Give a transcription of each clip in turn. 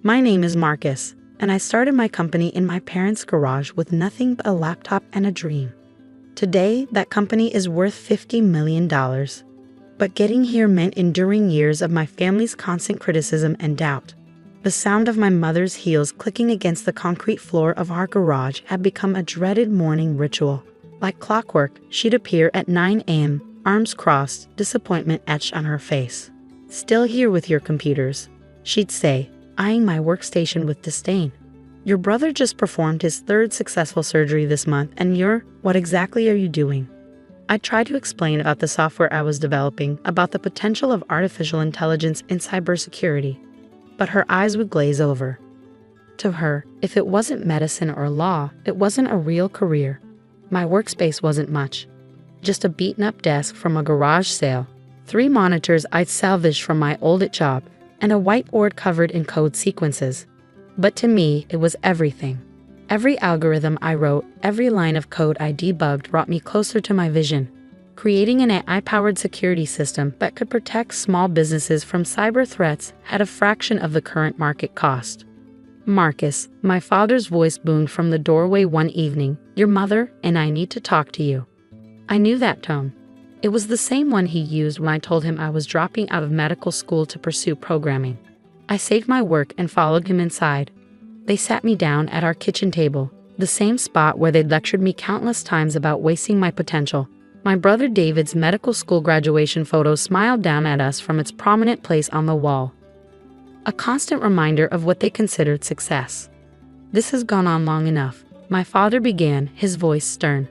My name is Marcus, and I started my company in my parents' garage with nothing but a laptop and a dream. Today, that company is worth $50 million. But getting here meant enduring years of my family's constant criticism and doubt. The sound of my mother's heels clicking against the concrete floor of our garage had become a dreaded morning ritual. Like clockwork, she'd appear at 9 a.m., arms crossed, disappointment etched on her face. "Still here with your computers," she'd say, eyeing my workstation with disdain. "Your brother just performed his third successful surgery this month, and what exactly are you doing?" I tried to explain about the software I was developing, about the potential of artificial intelligence in cybersecurity. But her eyes would glaze over. To her, if it wasn't medicine or law, it wasn't a real career. My workspace wasn't much. Just a beaten-up desk from a garage sale, 3 monitors I'd salvaged from my old job, and a whiteboard covered in code sequences. But to me, it was everything. Every algorithm I wrote, every line of code I debugged brought me closer to my vision. Creating an AI-powered security system that could protect small businesses from cyber threats at a fraction of the current market cost. "Marcus," my father's voice boomed from the doorway one evening, "your mother and I need to talk to you." I knew that tone. It was the same one he used when I told him I was dropping out of medical school to pursue programming. I saved my work and followed him inside. They sat me down at our kitchen table, the same spot where they'd lectured me countless times about wasting my potential. My brother David's medical school graduation photo smiled down at us from its prominent place on the wall. A constant reminder of what they considered success. "This has gone on long enough," my father began, his voice stern.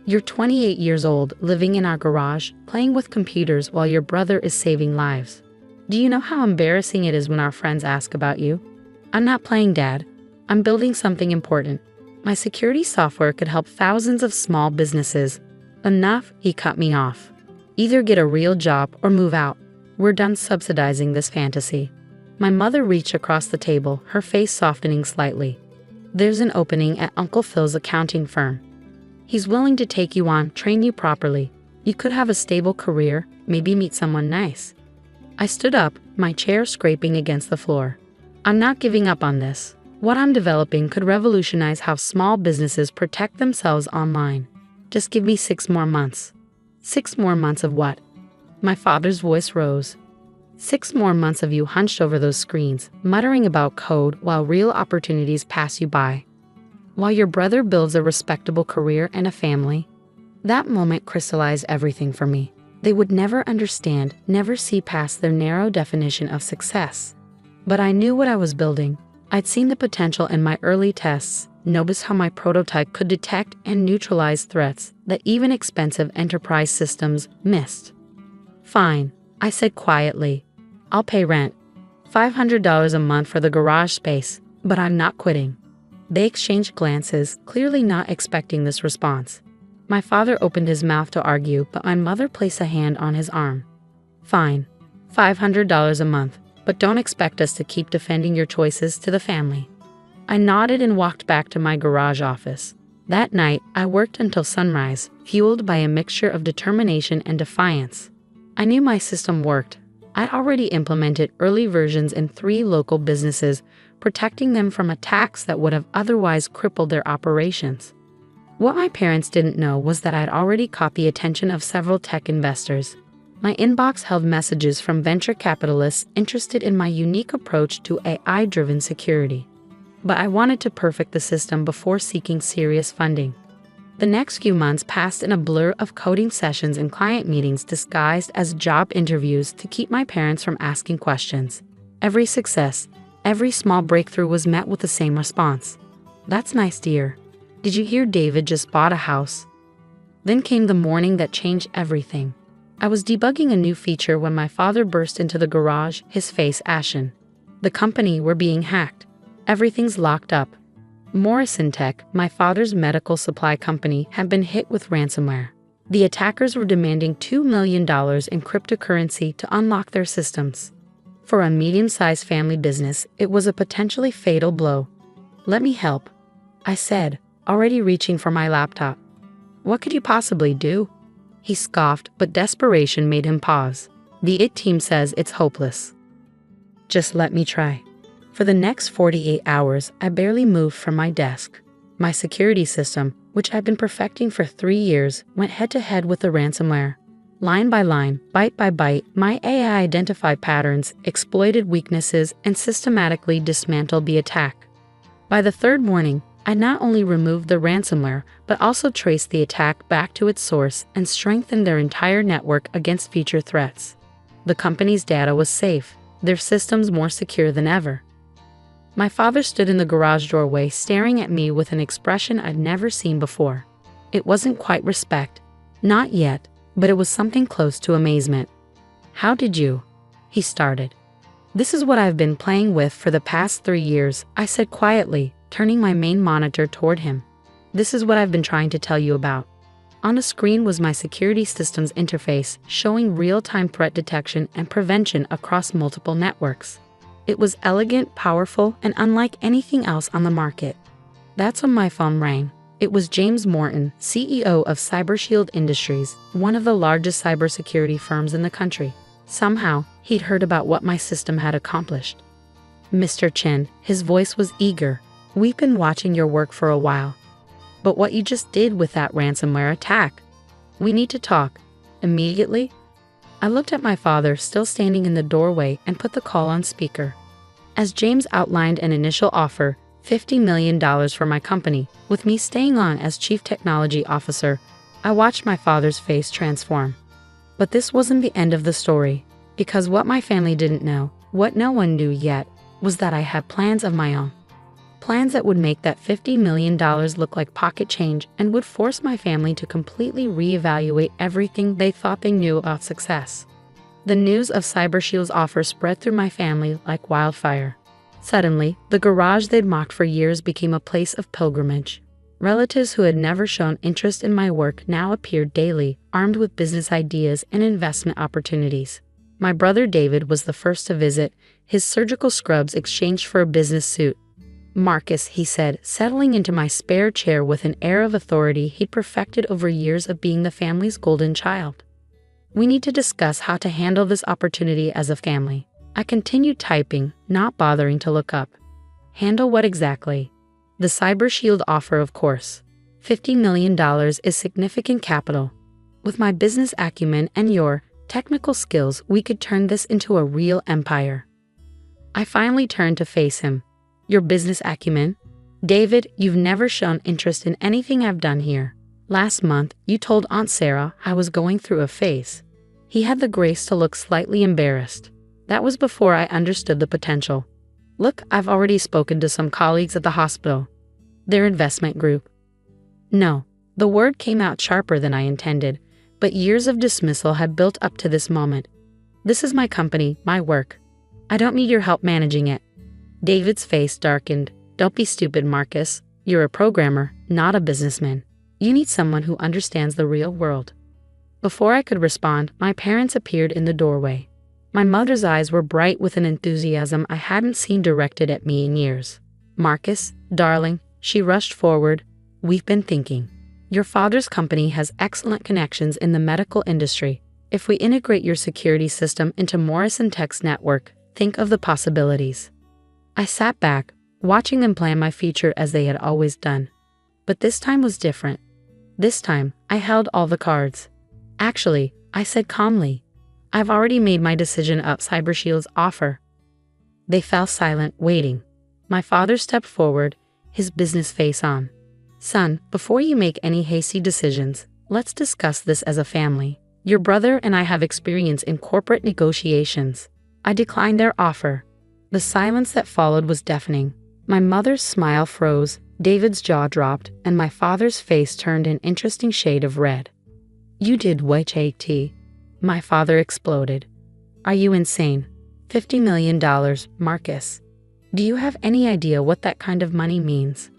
"You're 28 years old, living in our garage, playing with computers while your brother is saving lives. Do you know how embarrassing it is when our friends ask about you?" "I'm not playing, Dad. I'm building something important. My security software could help thousands of small businesses." "Enough," he cut me off. "Either get a real job or move out. We're done subsidizing this fantasy." My mother reached across the table, her face softening slightly. "There's an opening at Uncle Phil's accounting firm. He's willing to take you on, train you properly. You could have a stable career, maybe meet someone nice." I stood up, my chair scraping against the floor. "I'm not giving up on this. What I'm developing could revolutionize how small businesses protect themselves online. Just give me 6 more months." "6 more months of what?" My father's voice rose. "6 more months of you hunched over those screens, muttering about code while real opportunities pass you by. While your brother builds a respectable career and a family." That moment crystallized everything for me. They would never understand, never see past their narrow definition of success. But I knew what I was building. I'd seen the potential in my early tests, noticed how my prototype could detect and neutralize threats that even expensive enterprise systems missed. "Fine," I said quietly. "I'll pay rent. $500 a month for the garage space, but I'm not quitting." They exchanged glances, clearly not expecting this response. My father opened his mouth to argue, but my mother placed a hand on his arm. "Fine. $500 a month, but don't expect us to keep defending your choices to the family." I nodded and walked back to my garage office. That night, I worked until sunrise, fueled by a mixture of determination and defiance. I knew my system worked. I'd already implemented early versions in 3 local businesses, protecting them from attacks that would have otherwise crippled their operations. What my parents didn't know was that I'd already caught the attention of several tech investors. My inbox held messages from venture capitalists interested in my unique approach to AI-driven security. But I wanted to perfect the system before seeking serious funding. The next few months passed in a blur of coding sessions and client meetings disguised as job interviews to keep my parents from asking questions. Every success, every small breakthrough was met with the same response. "That's nice, dear. Did you hear David just bought a house?" Then came the morning that changed everything. I was debugging a new feature when my father burst into the garage, his face ashen. "The company were being hacked. Everything's locked up." Morrison Tech, my father's medical supply company, had been hit with ransomware. The attackers were demanding $2 million in cryptocurrency to unlock their systems. For a medium-sized family business, it was a potentially fatal blow. "Let me help," I said, already reaching for my laptop. "What could you possibly do?" He scoffed, but desperation made him pause. "The IT team says it's hopeless." "Just let me try." For the next 48 hours, I barely moved from my desk. My security system, which I'd been perfecting for 3 years, went head-to-head with the ransomware. Line by line, bite by bite, my AI identified patterns, exploited weaknesses, and systematically dismantled the attack. By the third morning, I not only removed the ransomware, but also traced the attack back to its source and strengthened their entire network against future threats. The company's data was safe, their systems more secure than ever. My father stood in the garage doorway staring at me with an expression I'd never seen before. It wasn't quite respect. Not yet, but it was something close to amazement. "How did you?" he started. "This is what I've been playing with for the past 3 years," I said quietly, turning my main monitor toward him. "This is what I've been trying to tell you about." On the screen was my security systems interface, showing real-time threat detection and prevention across multiple networks. It was elegant, powerful, and unlike anything else on the market. That's when my phone rang. It was James Morton, CEO of CyberShield Industries, one of the largest cybersecurity firms in the country. Somehow, he'd heard about what my system had accomplished. "Mr. Chen," his voice was eager, "we've been watching your work for a while. But what you just did with that ransomware attack, we need to talk. Immediately?" I looked at my father still standing in the doorway and put the call on speaker. As James outlined an initial offer, $50 million for my company, with me staying on as Chief Technology Officer, I watched my father's face transform. But this wasn't the end of the story, because what my family didn't know, what no one knew yet, was that I had plans of my own. Plans that would make that $50 million look like pocket change and would force my family to completely reevaluate everything they thought they knew about success. The news of CyberShield's offer spread through my family like wildfire. Suddenly, the garage they'd mocked for years became a place of pilgrimage. Relatives who had never shown interest in my work now appeared daily, armed with business ideas and investment opportunities. My brother David was the first to visit, his surgical scrubs exchanged for a business suit. "Marcus," he said, settling into my spare chair with an air of authority he'd perfected over years of being the family's golden child. "We need to discuss how to handle this opportunity as a family." I continued typing, not bothering to look up. "Handle what exactly?" "The CyberShield offer, of course. $50 million is significant capital. With my business acumen and your technical skills, we could turn this into a real empire." I finally turned to face him. "Your business acumen? David, you've never shown interest in anything I've done here. Last month, you told Aunt Sarah I was going through a phase." He had the grace to look slightly embarrassed. "That was before I understood the potential. Look, I've already spoken to some colleagues at the hospital. Their investment group." No, the word came out sharper than I intended, but years of dismissal had built up to this moment. "This is my company, my work. I don't need your help managing it." David's face darkened. "Don't be stupid, Marcus. You're a programmer, not a businessman. You need someone who understands the real world." Before I could respond, my parents appeared in the doorway. My mother's eyes were bright with an enthusiasm I hadn't seen directed at me in years. "Marcus, darling," she rushed forward, "we've been thinking. Your father's company has excellent connections in the medical industry. If we integrate your security system into Morrison Tech's network, think of the possibilities." I sat back, watching them plan my future as they had always done. But this time was different. This time, I held all the cards. "Actually," I said calmly, "I've already made my decision about CyberShield's offer." They fell silent, waiting. My father stepped forward, his business face on. "Son, before you make any hasty decisions, let's discuss this as a family. Your brother and I have experience in corporate negotiations." I declined their offer. The silence that followed was deafening. My mother's smile froze, David's jaw dropped, and my father's face turned an interesting shade of red. "You did what, JT?" My father exploded. "Are you insane? $50 million, Marcus. Do you have any idea what that kind of money means?"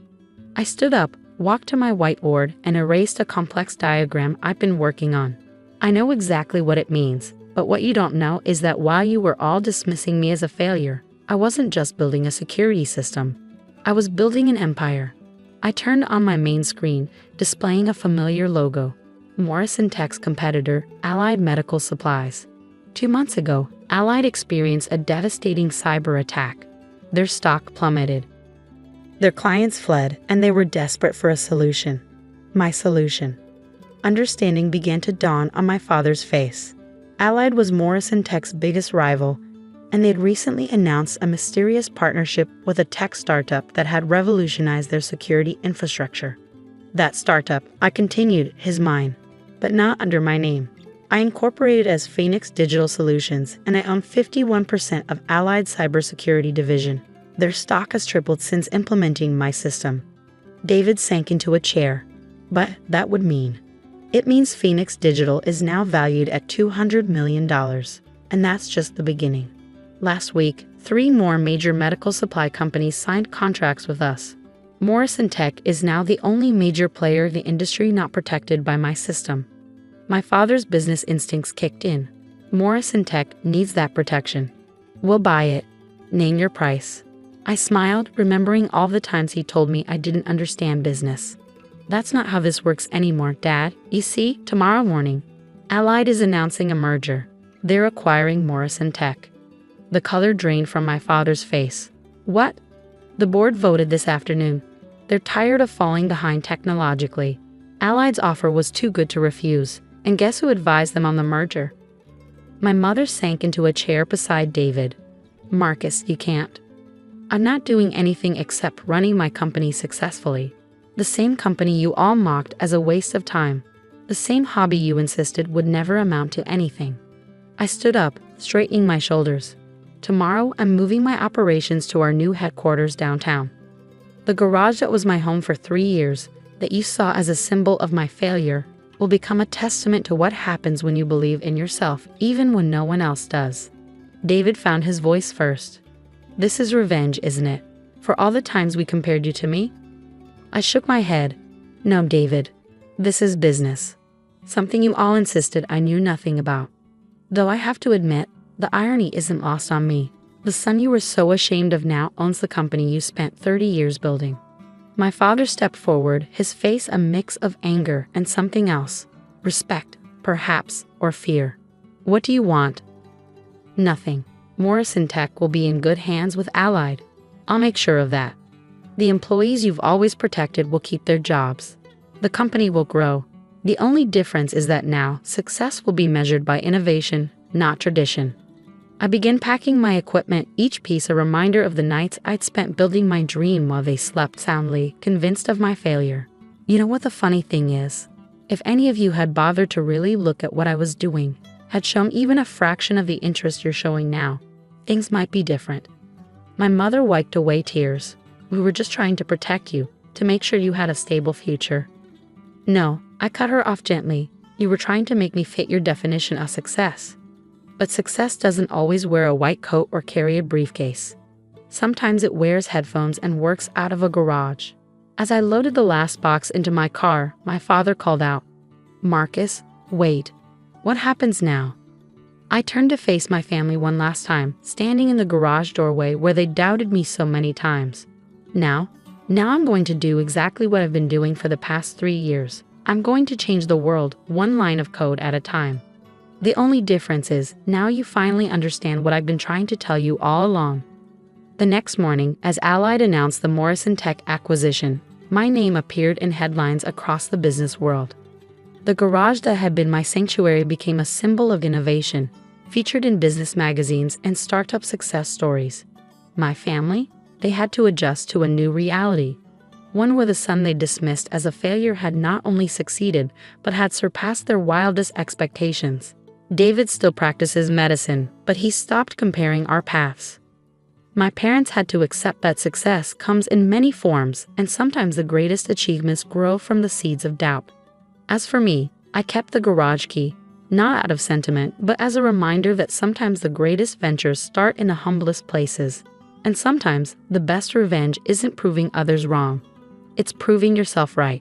I stood up, walked to my whiteboard, and erased a complex diagram I'd been working on. "I know exactly what it means, but what you don't know is that while you were all dismissing me as a failure, I wasn't just building a security system. I was building an empire." I turned on my main screen, displaying a familiar logo. Morrison Tech's competitor, Allied Medical Supplies. 2 months ago, Allied experienced a devastating cyber attack. Their stock plummeted. Their clients fled, and they were desperate for a solution. My solution. Understanding began to dawn on my father's face. Allied was Morrison Tech's biggest rival, and they had recently announced a mysterious partnership with a tech startup that had revolutionized their security infrastructure. That startup, I continued, is mine, but not under my name. I incorporated as Phoenix Digital Solutions, and I own 51% of Allied Cybersecurity Division. Their stock has tripled since implementing my system. David sank into a chair. But that would mean. It means Phoenix Digital is now valued at $200 million, and that's just the beginning. Last week, 3 more major medical supply companies signed contracts with us. Morrison Tech is now the only major player in the industry not protected by my system. My father's business instincts kicked in. Morrison Tech needs that protection. We'll buy it. Name your price. I smiled, remembering all the times he told me I didn't understand business. That's not how this works anymore, Dad. You see, tomorrow morning, Allied is announcing a merger. They're acquiring Morrison Tech. The color drained from my father's face. What? The board voted this afternoon. They're tired of falling behind technologically. Allied's offer was too good to refuse, and guess who advised them on the merger? My mother sank into a chair beside David. Marcus, you can't. I'm not doing anything except running my company successfully. The same company you all mocked as a waste of time. The same hobby you insisted would never amount to anything. I stood up, straightening my shoulders. Tomorrow, I'm moving my operations to our new headquarters downtown. The garage that was my home for 3 years, that you saw as a symbol of my failure, will become a testament to what happens when you believe in yourself, even when no one else does. David found his voice first. This is revenge, isn't it? For all the times we compared you to me? I shook my head. No, David. This is business. Something you all insisted I knew nothing about. Though I have to admit, the irony isn't lost on me. The son you were so ashamed of now owns the company you spent 30 years building. My father stepped forward, his face a mix of anger and something else. Respect, perhaps, or fear. What do you want? Nothing. Morrison Tech will be in good hands with Allied. I'll make sure of that. The employees you've always protected will keep their jobs. The company will grow. The only difference is that now, success will be measured by innovation, not tradition. I began packing my equipment, each piece a reminder of the nights I'd spent building my dream while they slept soundly, convinced of my failure. You know what the funny thing is? If any of you had bothered to really look at what I was doing, had shown even a fraction of the interest you're showing now, things might be different. My mother wiped away tears. We were just trying to protect you, to make sure you had a stable future. No, I cut her off gently. You were trying to make me fit your definition of success. But success doesn't always wear a white coat or carry a briefcase. Sometimes it wears headphones and works out of a garage. As I loaded the last box into my car, my father called out, Marcus, wait. What happens now? I turned to face my family one last time, standing in the garage doorway where they doubted me so many times. Now I'm going to do exactly what I've been doing for the past 3 years. I'm going to change the world, one line of code at a time. The only difference is, now you finally understand what I've been trying to tell you all along. The next morning, as Allied announced the Morrison Tech acquisition, my name appeared in headlines across the business world. The garage that had been my sanctuary became a symbol of innovation, featured in business magazines and startup success stories. My family? They had to adjust to a new reality. One where the son they dismissed as a failure had not only succeeded, but had surpassed their wildest expectations. David still practices medicine, but he stopped comparing our paths. My parents had to accept that success comes in many forms, and sometimes the greatest achievements grow from the seeds of doubt. As for me, I kept the garage key, not out of sentiment, but as a reminder that sometimes the greatest ventures start in the humblest places. And sometimes, the best revenge isn't proving others wrong. It's proving yourself right.